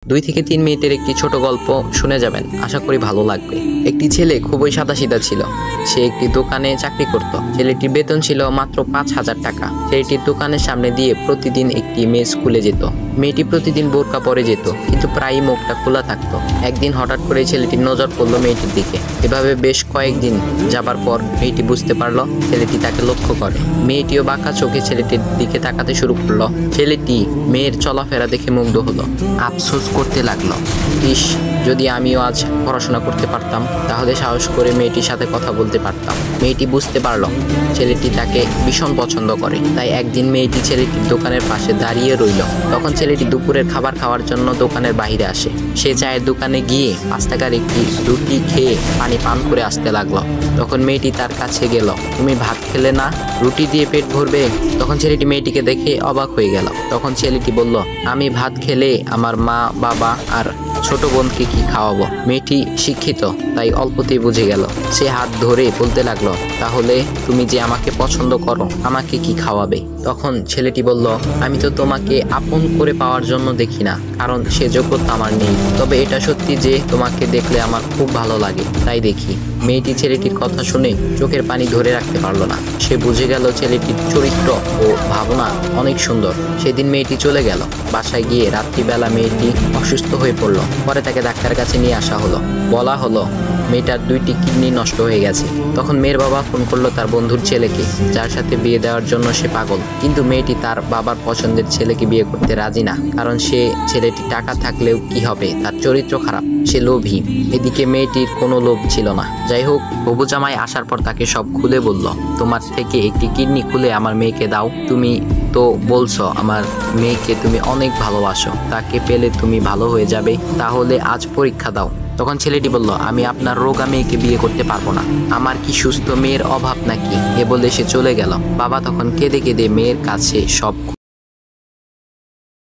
2 থেকে 3 মিনিটের একটি ছোট গল্প শুনে যাবেন, আশা করি ভালো লাগবে। একটি ছেলে খুবই সাদাসিধা ছিল। সে একটি দোকানে চাকরি করত। ছেলেটির বেতন ছিল মাত্র 5,000 টাকা। ছেলেটির দোকানের সামনে দিয়ে প্রতিদিন একটি মেয়ে স্কুলে যেত। মেয়েটি প্রতিদিন বোরকা পরে যেত, কিন্তু প্রায়ই মুখটা খোলা থাকতো। একদিন হঠাৎ করে ছেলেটির নজর পড়লো মেয়েটির দিকে। এভাবে বেশ কয়েকদিন যাবার পর মেয়েটি বুঝতে পারলো ছেলেটি তাকে লক্ষ্য করে। মেয়েটিও বাঁকা চোখে ছেলেটির দিকে তাকাতে শুরু করলো। ছেলেটি মেয়ের চলাফেরা দেখে মুগ্ধ হলো। আফসোস করতে লাগলো, ইস, যদি আমিও আজ পড়াশোনা করতে পারতাম, তাহলে সাহস করে মেয়েটির সাথে কথা বলতে পারতাম। মেয়েটি বুঝতে পারলো ছেলেটি তাকে ভীষণ পছন্দ করে। তাই একদিন মেয়েটি ছেলেটির দোকানের পাশে দাঁড়িয়ে রইল। তখন ছেলেটি দুপুরের খাবার খাওয়ার জন্য দোকানের বাইরে আসে। সে চায়ের দোকানে গিয়ে 5 টাকার একটি রুটি খেয়ে পানি পান করে আসতে লাগলো। তখন মেয়েটি তার কাছে গেল। তুমি ভাত খেলে না, রুটি দিয়ে পেট ভরবে? তখন ছেলেটি মেয়েটিকে দেখে অবাক হয়ে গেল। তখন ছেলেটি বলল, আমি ভাত খেলে আমার মা, বাবা আর ছোট বোনকে কি খাওয়াবো? মেয়েটি শিক্ষিত, তাই অল্পতেই বুঝে গেল। সে হাত ধরে বলতে লাগলো, তাহলে তুমি যে আমাকে পছন্দ করো, আমাকে কি খাওয়াবে? তখন ছেলেটি বলল, আমি তো তোমাকে আপন করে পাওয়ার জন্য দেখি না, কারণ সে যোগ্যতা আমার নেই। তবে এটা সত্যি যে তোমাকে দেখলে আমার খুব ভালো লাগে, তাই দেখি। মেয়েটি ছেলেটির কথা শুনে চোখের পানি ধরে রাখতে পারলো না। সে বুঝে গেল ছেলেটির চরিত্র ও ভাবনা অনেক সুন্দর। সেদিন মেয়েটি চলে গেল। বাসায় গিয়ে রাত্রিবেলা মেয়েটি অসুস্থ হয়ে পড়লো। পরে তাকে ডাক্তারের কাছে নিয়ে আসা হলো। বলা হলো মেয়েটার 2টি কিডনি নষ্ট হয়ে গেছে। তখন মেয়ের বাবা ফোন করলো তার বন্ধুর ছেলেকে, যার সাথে বিয়ে দেওয়ার জন্য সে পাগল। কিন্তু মেয়েটি তার বাবার পছন্দের ছেলেকে বিয়ে করতে রাজি না, কারণ সে ছেলেটি টাকা থাকলেও কি হবে, তার চরিত্র খারাপ, সে লোভী। এদিকে মেয়েটির কোনো লোভ ছিল না। যাই হোক, হবু জামাই আসার পর তাকে সব খুলে বলল, তোমার থেকে একটি কিডনি খুলে আমার মেয়েকে দাও। তুমি তো বলছো আমার মেয়েকে তুমি অনেক ভালোবাসো, তাকে পেলে তুমি ভালো হয়ে যাবে, তাহলে আজ পরীক্ষা দাও। তখন ছেলেটি বলল, আমি আপনার রোগা মেয়েকে বিয়ে করতে পারবো না, আমার কি সুস্থ মেয়ের অভাব নাকি? এ বলে সে চলে গেল। বাবা তখন কেঁদে কেঁদে মেয়ের কাছে সব